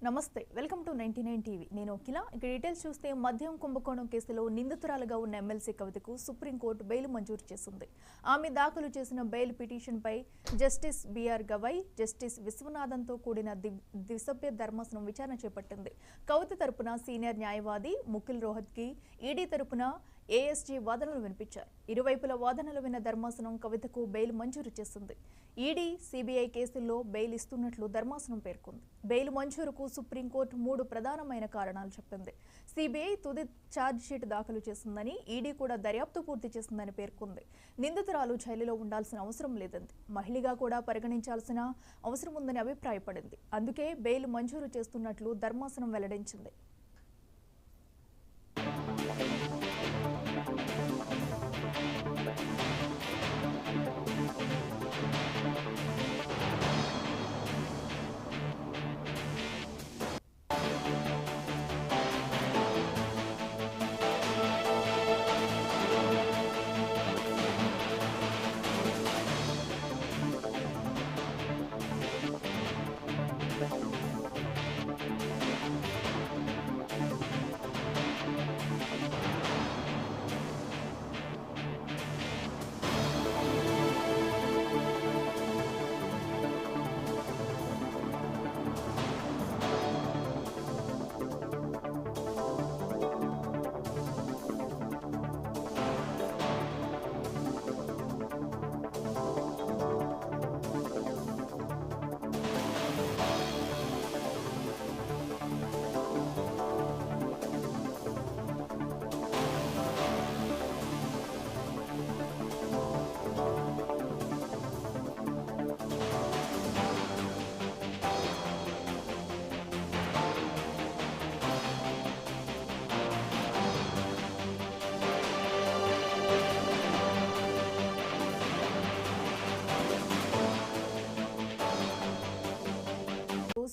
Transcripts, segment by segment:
నమస్తే welcome to 99 TV నేను అఖిల ఇక డీటెయిల్స్ చూస్తే మద్యం కుంభకోణం కేసులో నిందితురాలుగా ఉన్న ఎమ్మెల్సీ కవితకు సుప్రీంకోర్టు బెయిల్ మంజూరు చేసింది. ఆమె దాఖలు చేసిన బెయిల్ పిటిషన్పై జస్టిస్ బిఆర్ గవాయ్, జస్టిస్ విశ్వనాథన్తో కూడిన ద్విసభ్య ధర్మాసనం విచారణ చేపట్టింది. కవిత తరపున సీనియర్ న్యాయవాది ముకుల్ రోహత్గి, ఈడీ తరపున ఏఎస్జీ వాదనలు వినిపించారు. ఇరువైపుల వాదనలు విన్న ధర్మాసనం కవితకు బెయిల్ మంజూరు చేసింది. ఈడీ, సిబిఐ కేసుల్లో బెయిల్ ఇస్తున్నట్లు ధర్మాసనం పేర్కొంది. బెయిల్ మంజూరుకు సుప్రీంకోర్టు 3 ప్రధానమైన కారణాలు చెప్పింది. సిబిఐ తుది ఛార్జ్షీట్ దాఖలు చేసిందని, ఈడీ కూడా దర్యాప్తు పూర్తి చేసిందని పేర్కొంది. నిందితురాలు జైలులో ఉండాల్సిన అవసరం లేదంది. మహిళగా కూడా పరిగణించాల్సిన అవసరం ఉందని అభిప్రాయపడింది. అందుకే బెయిల్ మంజూరు చేస్తున్నట్లు ధర్మాసనం వెల్లడించింది.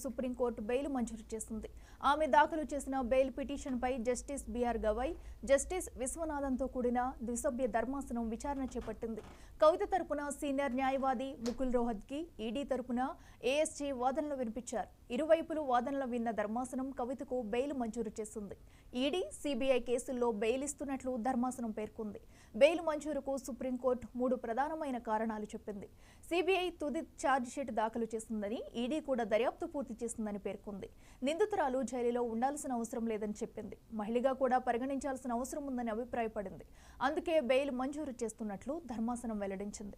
సుప్రీంకోర్టు బెయిల్ మంజూరు చేసింది. ఆమె దాఖలు చేసిన బెయిల్ పిటిషన్పై జస్టిస్ బిఆర్ గవాయ్, జస్టిస్ విశ్వనాథన్తో కూడిన ద్విసభ్య ధర్మాసనం విచారణ చేపట్టింది. కవిత తరపున సీనియర్ న్యాయవాది ముకుల్ రోహత్గి, ఈడీ తరపున ఏఎస్జీ వాదనలు వినిపించారు. ఇరువైపులు వాదనలు విన్న ధర్మాసనం కవితకు బెయిల్ మంజూరు చేసింది. ఈడీ, సిబిఐ కేసుల్లో బెయిల్ ఇస్తున్నట్లు ధర్మాసనం పేర్కొంది. బెయిల్ మంజూరుకు సుప్రీంకోర్టు 3 ప్రధానమైన కారణాలు చెప్పింది. సిబిఐ తుది ఛార్జ్షీట్ దాఖలు చేసిందని, ఈడీ కూడా దర్యాప్తు పూర్తి చేసిందని పేర్కొంది. నిందితురాలు జైలులో ఉండాల్సిన అవసరం లేదని చెప్పింది. మహిళగా కూడా పరిగణించాల్సిన అవసరం ఉందని అభిప్రాయపడింది. అందుకే బెయిల్ మంజూరు చేస్తున్నట్లు ధర్మాసనం వెల్లడించింది.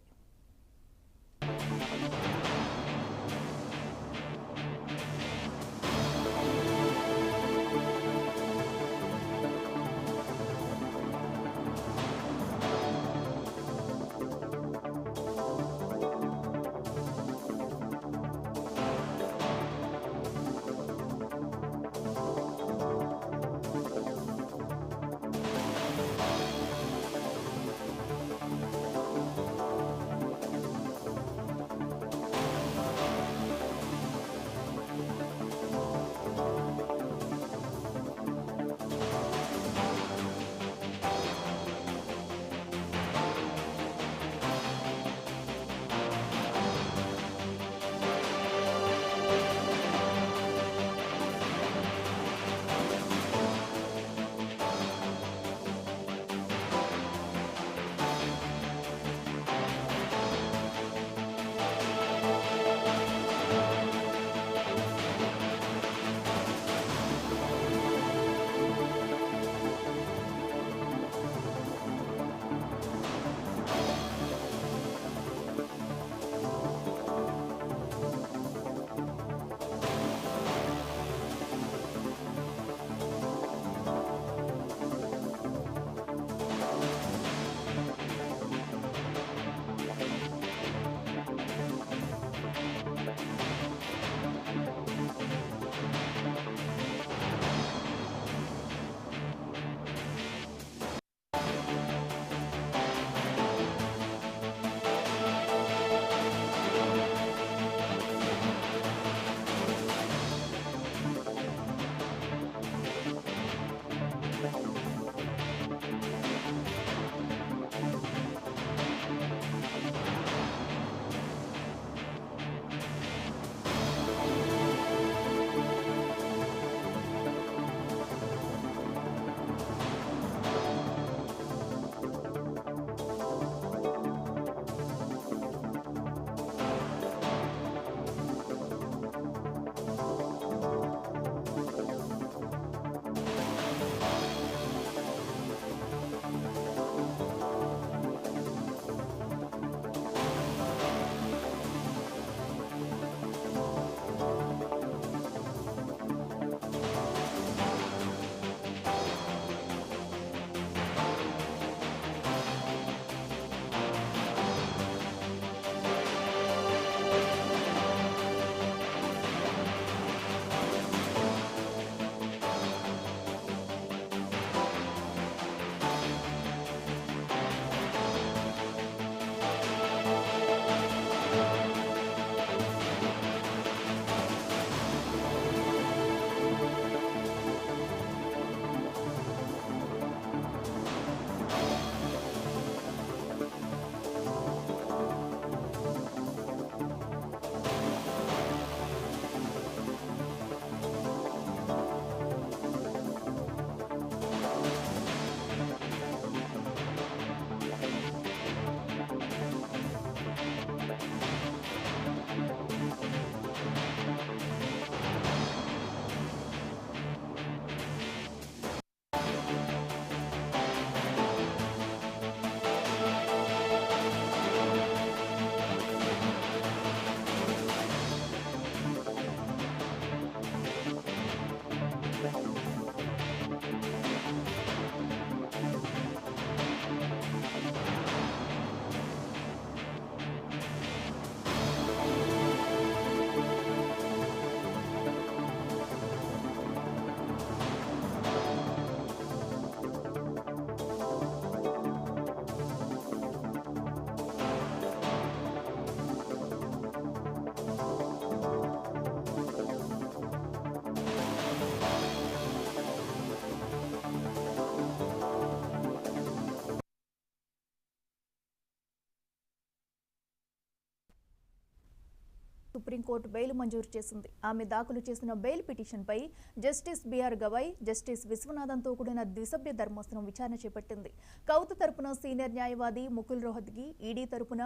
సుప్రీంకోర్టు బెయిల్ మంజూరు చేసింది. ఆమె దాఖలు చేసిన బెయిల్ పిటిషన్పై జస్టిస్ బిఆర్ గవాయ్, జస్టిస్ విశ్వనాథన్తో కూడిన ద్విసభ్య ధర్మాసనం విచారణ చేపట్టింది. కవిత తరపున సీనియర్ న్యాయవాది ముకుల్ రోహత్గి, ఈడీ తరపున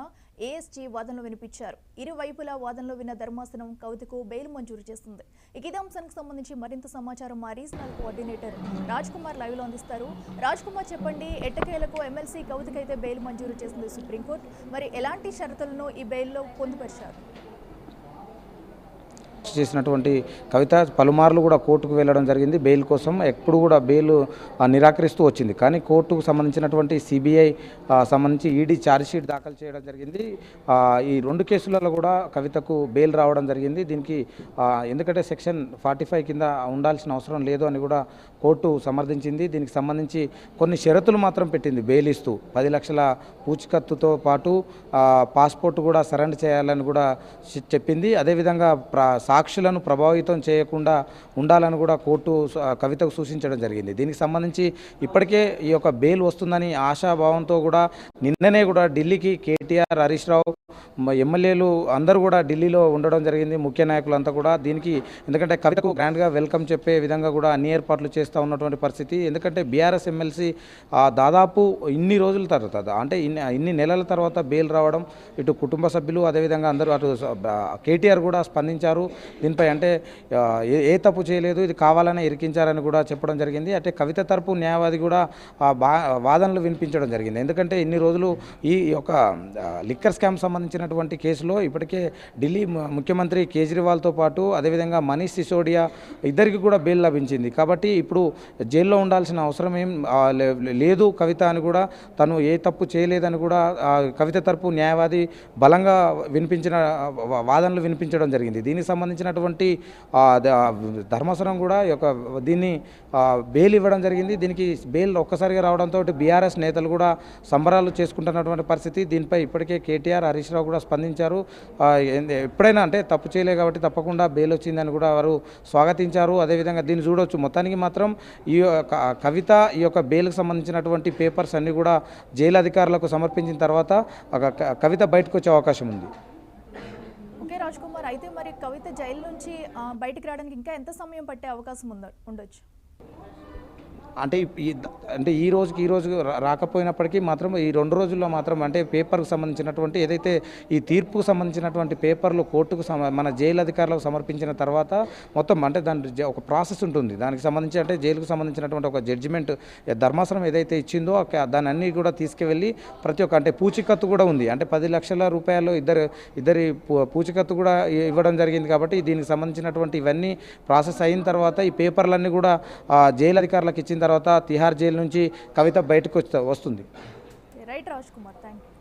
ఏఎస్జీ వాదనలు వినిపించారు. ఇరువైపులా వాదనలు విన్న ధర్మాసనం కవితకు బెయిల్ మంజూరు చేసింది. ఇదే అంశానికి సంబంధించి మరింత సమాచారం మా regional coordinator Raj Kumar live లో అందిస్తారు. రాజ్ కుమార్, చెప్పండి, ఎట్టకేలకు ఎమ్మెల్సీ కవితకైతే బెయిల్ మంజూరు చేసింది సుప్రీంకోర్టు. మరి ఎలాంటి షరతులను ఈ బెయిల్లో పొందుపరిచారు? చేసినటువంటి కవిత పలుమార్లు కూడా కోర్టుకు వెళ్ళడం జరిగింది బెయిల్ కోసం. ఎప్పుడు కూడా బెయిల్ నిరాకరిస్తూ వచ్చింది. కానీ కోర్టుకు సంబంధించినటువంటి సిబిఐ సంబంధించి ఈడీ ఛార్జ్షీట్ దాఖలు చేయడం జరిగింది. ఈ 2 కేసులలో కూడా కవితకు బెయిల్ రావడం జరిగింది. దీనికి ఎందుకంటే సెక్షన్ 45 కింద ఉండాల్సిన అవసరం లేదు అని కూడా కోర్టు సమర్థించింది. దీనికి సంబంధించి కొన్ని షరతులు మాత్రం పెట్టింది బెయిల్ ఇస్తూ. 10 లక్షల పూచికత్తుతో పాటు పాస్పోర్ట్ కూడా సరెండర్ చేయాలని కూడా చెప్పింది. అదేవిధంగా సాక్షులను ప్రభావితం చేయకుండా ఉండాలని కూడా కోర్టు కవితకు సూచించడం జరిగింది. దీనికి సంబంధించి ఇప్పటికే ఈ యొక్క బెయిల్ వస్తుందని ఆశాభావంతో కూడా నిన్ననే కూడా ఢిల్లీకి కేటీఆర్, హరీష్ రావు, ఎమ్మెల్యేలు అందరూ కూడా ఢిల్లీలో ఉండడం జరిగింది. ముఖ్య నాయకులంతా కూడా దీనికి, ఎందుకంటే కవితకు గ్రాండ్గా వెల్కమ్ చెప్పే విధంగా కూడా అన్ని ఏర్పాట్లు చేస్తూ ఉన్నటువంటి పరిస్థితి. ఎందుకంటే బీఆర్ఎస్ ఎమ్మెల్సీ దాదాపు ఇన్ని రోజుల తర్వాత, అంటే ఇన్ని నెలల తర్వాత బెయిల్ రావడం, ఇటు కుటుంబ సభ్యులు అదేవిధంగా అందరూ, అటు కేటీఆర్ కూడా స్పందించారు దీనిపై. అంటే ఏ తప్పు చేయలేదు, ఇది కావాలనే ఇరికించారని కూడా చెప్పడం జరిగింది. అంటే కవిత తరపు న్యాయవాది కూడా వాదనలు వినిపించడం జరిగింది. ఎందుకంటే ఇన్ని రోజులు ఈ యొక్క లిక్కర్ స్కామ్ సంబంధించినటువంటి కేసులో ఇప్పటికే ఢిల్లీ ముఖ్యమంత్రి కేజ్రీవాల్తో పాటు అదేవిధంగా మనీష్ సిసోడియా ఇద్దరికి కూడా బెయిల్ లభించింది. కాబట్టి ఇప్పుడు జైల్లో ఉండాల్సిన అవసరం ఏం లేదు కవిత అని కూడా, తను ఏ తప్పు చేయలేదని కూడా కవిత తరపు న్యాయవాది బలంగా వాదనలు వినిపించడం జరిగింది. దీనికి సంబంధించినటువంటి ధర్మాసనం కూడా దీన్ని బెయిల్ ఇవ్వడం జరిగింది. దీనికి బెయిల్ ఒక్కసారిగా రావడంతో బీఆర్ఎస్ నేతలు కూడా సంబరాలు చేసుకుంటున్నటువంటి పరిస్థితి. దీనిపై ఇప్పటికే కేటీఆర్, హరీష్ రావు కూడా స్పందించారు. ఎప్పుడైనా అంటే తప్పు చేయలే కాబట్టి తప్పకుండా బెయిల్ వచ్చిందని కూడా వారు స్వాగతించారు. అదేవిధంగా దీన్ని చూడవచ్చు. మొత్తానికి మాత్రం ఈ కవిత ఈ యొక్క బెయిల్కి సంబంధించినటువంటి పేపర్స్ అన్నీ కూడా జైలు అధికారులకు సమర్పించిన తర్వాత కవిత బయటకు వచ్చే అవకాశం ఉంది. ఓకే రాజ్ కుమార్, అయితే మరి కవిత జైలు నుంచి బయటికి రావడానికి ఇంకా ఎంత సమయం పట్టే అవకాశం ఉండొచ్చు? అంటే ఈ రోజు రాకపోయినప్పటికీ మాత్రం ఈ 2 రోజుల్లో మాత్రం, అంటే పేపర్కు సంబంధించినటువంటి ఏదైతే ఈ తీర్పుకు సంబంధించినటువంటి పేపర్లు కోర్టుకు మన జైలు అధికారులకు సమర్పించిన తర్వాత మొత్తం, అంటే దాని ఒక ప్రాసెస్ ఉంటుంది. దానికి సంబంధించి అంటే జైలుకు సంబంధించినటువంటి ఒక జడ్జిమెంట్ ధర్మాసనం ఏదైతే ఇచ్చిందో దాని అన్నీ కూడా తీసుకువెళ్ళి ప్రతి ఒక్క, అంటే పూచికత్తు కూడా ఉంది. అంటే 10 లక్షల రూపాయలు ఇద్దరి పూచికత్తు కూడా ఇవ్వడం జరిగింది. కాబట్టి దీనికి సంబంధించినటువంటి ఇవన్నీ ప్రాసెస్ అయిన తర్వాత ఈ పేపర్లన్నీ కూడా జైలు అధికారులకు ఇచ్చిన తర్వాత తిహార్ జైలు నుంచి కవిత బయటకు వస్తుంది. Right Raj Kumar, thank you.